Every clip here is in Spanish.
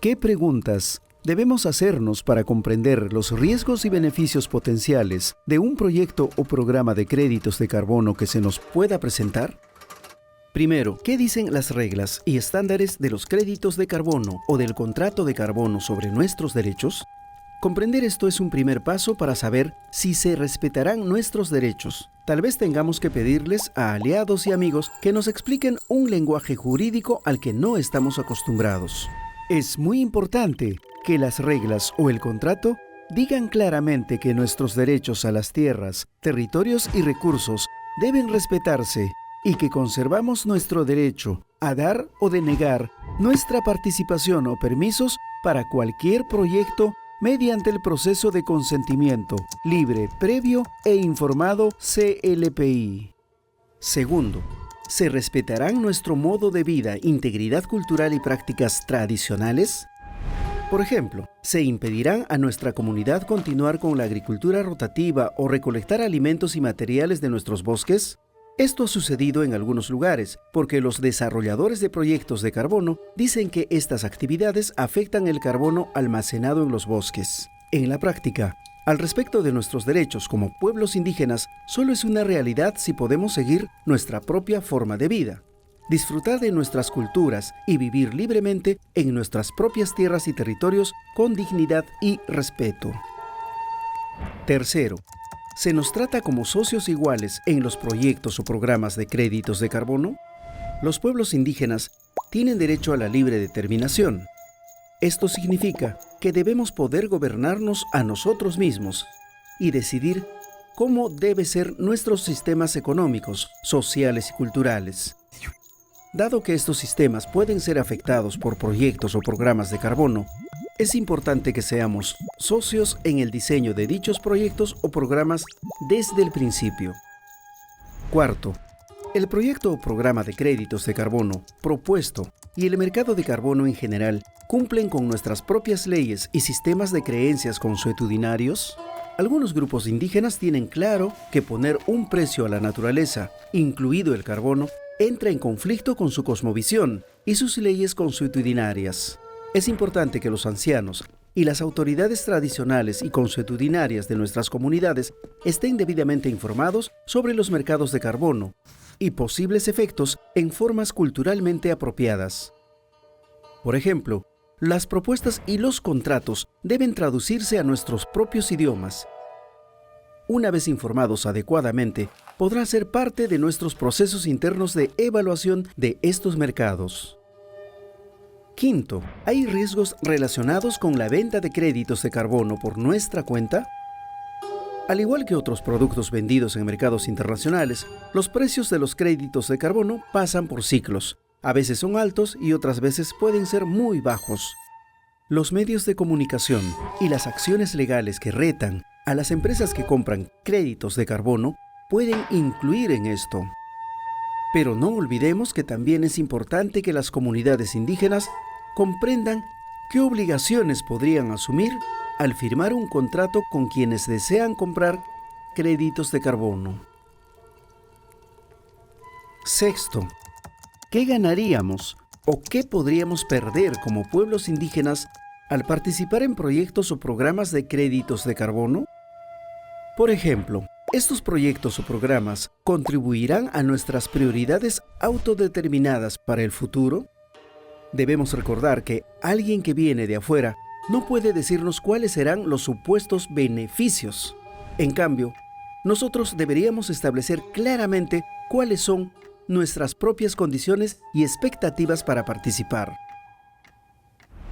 ¿Qué preguntas debemos hacernos para comprender los riesgos y beneficios potenciales de un proyecto o programa de créditos de carbono que se nos pueda presentar? Primero, ¿qué dicen las reglas y estándares de los créditos de carbono o del contrato de carbono sobre nuestros derechos? Comprender esto es un primer paso para saber si se respetarán nuestros derechos. Tal vez tengamos que pedirles a aliados y amigos que nos expliquen un lenguaje jurídico al que no estamos acostumbrados. Es muy importante que las reglas o el contrato digan claramente que nuestros derechos a las tierras, territorios y recursos deben respetarse y que conservamos nuestro derecho a dar o denegar nuestra participación o permisos para cualquier proyecto mediante el proceso de consentimiento libre, previo e informado CLPI. Segundo, ¿se respetarán nuestro modo de vida, integridad cultural y prácticas tradicionales? Por ejemplo, ¿se impedirán a nuestra comunidad continuar con la agricultura rotativa o recolectar alimentos y materiales de nuestros bosques? Esto ha sucedido en algunos lugares, porque los desarrolladores de proyectos de carbono dicen que estas actividades afectan el carbono almacenado en los bosques. En la práctica, al respecto de nuestros derechos como pueblos indígenas, solo es una realidad si podemos seguir nuestra propia forma de vida, disfrutar de nuestras culturas y vivir libremente en nuestras propias tierras y territorios con dignidad y respeto. Tercero, ¿se nos trata como socios iguales en los proyectos o programas de créditos de carbono? Los pueblos indígenas tienen derecho a la libre determinación. Esto significa que debemos poder gobernarnos a nosotros mismos y decidir cómo deben ser nuestros sistemas económicos, sociales y culturales. Dado que estos sistemas pueden ser afectados por proyectos o programas de carbono, es importante que seamos socios en el diseño de dichos proyectos o programas desde el principio. Cuarto, el proyecto o programa de créditos de carbono propuesto y el mercado de carbono en general cumplen con nuestras propias leyes y sistemas de creencias consuetudinarios. Algunos grupos indígenas tienen claro que poner un precio a la naturaleza, incluido el carbono, entra en conflicto con su cosmovisión y sus leyes consuetudinarias. Es importante que los ancianos y las autoridades tradicionales y consuetudinarias de nuestras comunidades estén debidamente informados sobre los mercados de carbono y posibles efectos en formas culturalmente apropiadas. Por ejemplo, las propuestas y los contratos deben traducirse a nuestros propios idiomas. Una vez informados adecuadamente, podrá ser parte de nuestros procesos internos de evaluación de estos mercados. Quinto, ¿hay riesgos relacionados con la venta de créditos de carbono por nuestra cuenta? Al igual que otros productos vendidos en mercados internacionales, los precios de los créditos de carbono pasan por ciclos. A veces son altos y otras veces pueden ser muy bajos. Los medios de comunicación y las acciones legales que retan a las empresas que compran créditos de carbono pueden influir en esto. Pero no olvidemos que también es importante que las comunidades indígenas comprendan qué obligaciones podrían asumir al firmar un contrato con quienes desean comprar créditos de carbono. Sexto, ¿qué ganaríamos o qué podríamos perder como pueblos indígenas al participar en proyectos o programas de créditos de carbono? Por ejemplo, ¿estos proyectos o programas contribuirán a nuestras prioridades autodeterminadas para el futuro? Debemos recordar que alguien que viene de afuera no puede decirnos cuáles serán los supuestos beneficios. En cambio, nosotros deberíamos establecer claramente cuáles son nuestras propias condiciones y expectativas para participar.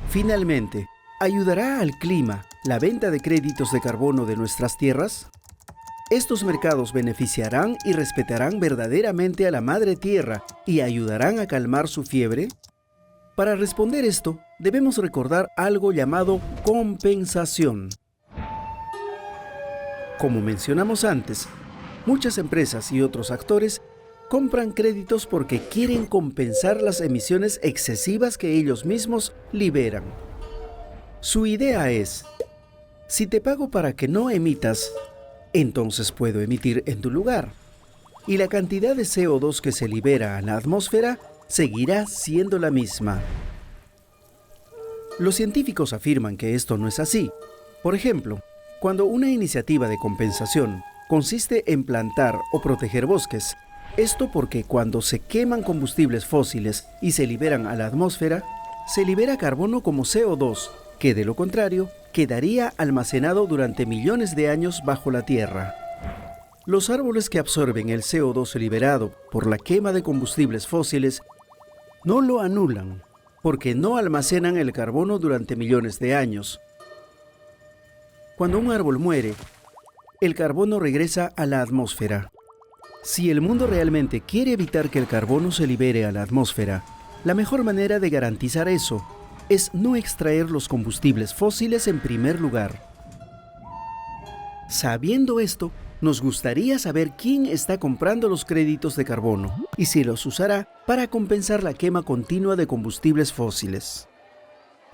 Finalmente, ¿ayudará al clima la venta de créditos de carbono de nuestras tierras? ¿Estos mercados beneficiarán y respetarán verdaderamente a la madre tierra y ayudarán a calmar su fiebre? Para responder esto, debemos recordar algo llamado compensación. Como mencionamos antes, muchas empresas y otros actores compran créditos porque quieren compensar las emisiones excesivas que ellos mismos liberan. Su idea es: si te pago para que no emitas, entonces puedo emitir en tu lugar. Y la cantidad de CO2 que se libera a la atmósfera seguirá siendo la misma. Los científicos afirman que esto no es así. Por ejemplo, cuando una iniciativa de compensación consiste en plantar o proteger bosques, esto porque cuando se queman combustibles fósiles y se liberan a la atmósfera, se libera carbono como CO2, que de lo contrario quedaría almacenado durante millones de años bajo la tierra. Los árboles que absorben el CO2 liberado por la quema de combustibles fósiles no lo anulan, porque no almacenan el carbono durante millones de años. Cuando un árbol muere, el carbono regresa a la atmósfera. Si el mundo realmente quiere evitar que el carbono se libere a la atmósfera, la mejor manera de garantizar eso es no extraer los combustibles fósiles en primer lugar. Sabiendo esto, nos gustaría saber quién está comprando los créditos de carbono y si los usará para compensar la quema continua de combustibles fósiles.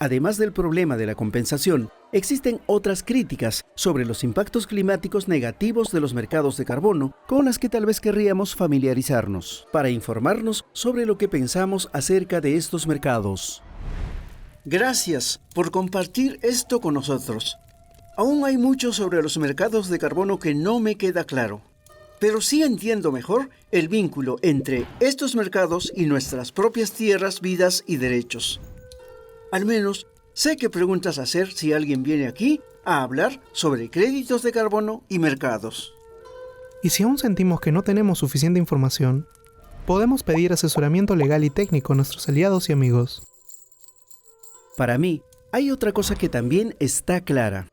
Además del problema de la compensación, existen otras críticas sobre los impactos climáticos negativos de los mercados de carbono con las que tal vez querríamos familiarizarnos, para informarnos sobre lo que pensamos acerca de estos mercados. Gracias por compartir esto con nosotros. Aún hay mucho sobre los mercados de carbono que no me queda claro, pero sí entiendo mejor el vínculo entre estos mercados y nuestras propias tierras, vidas y derechos. Al menos sé qué preguntas hacer si alguien viene aquí a hablar sobre créditos de carbono y mercados. Y si aún sentimos que no tenemos suficiente información, podemos pedir asesoramiento legal y técnico a nuestros aliados y amigos. Para mí, hay otra cosa que también está clara.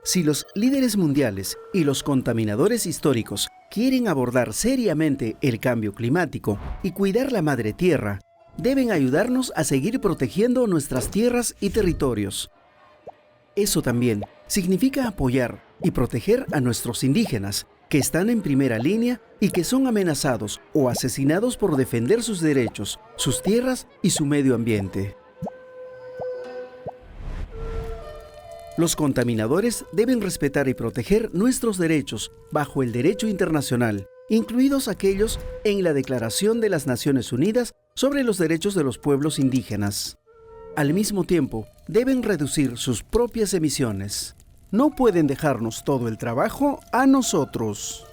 Si los líderes mundiales y los contaminadores históricos quieren abordar seriamente el cambio climático y cuidar la madre tierra, deben ayudarnos a seguir protegiendo nuestras tierras y territorios. Eso también significa apoyar y proteger a nuestros indígenas, que están en primera línea y que son amenazados o asesinados por defender sus derechos, sus tierras y su medio ambiente. Los contaminadores deben respetar y proteger nuestros derechos bajo el derecho internacional, incluidos aquellos en la Declaración de las Naciones Unidas sobre los derechos de los pueblos indígenas. Al mismo tiempo, deben reducir sus propias emisiones. No pueden dejarnos todo el trabajo a nosotros.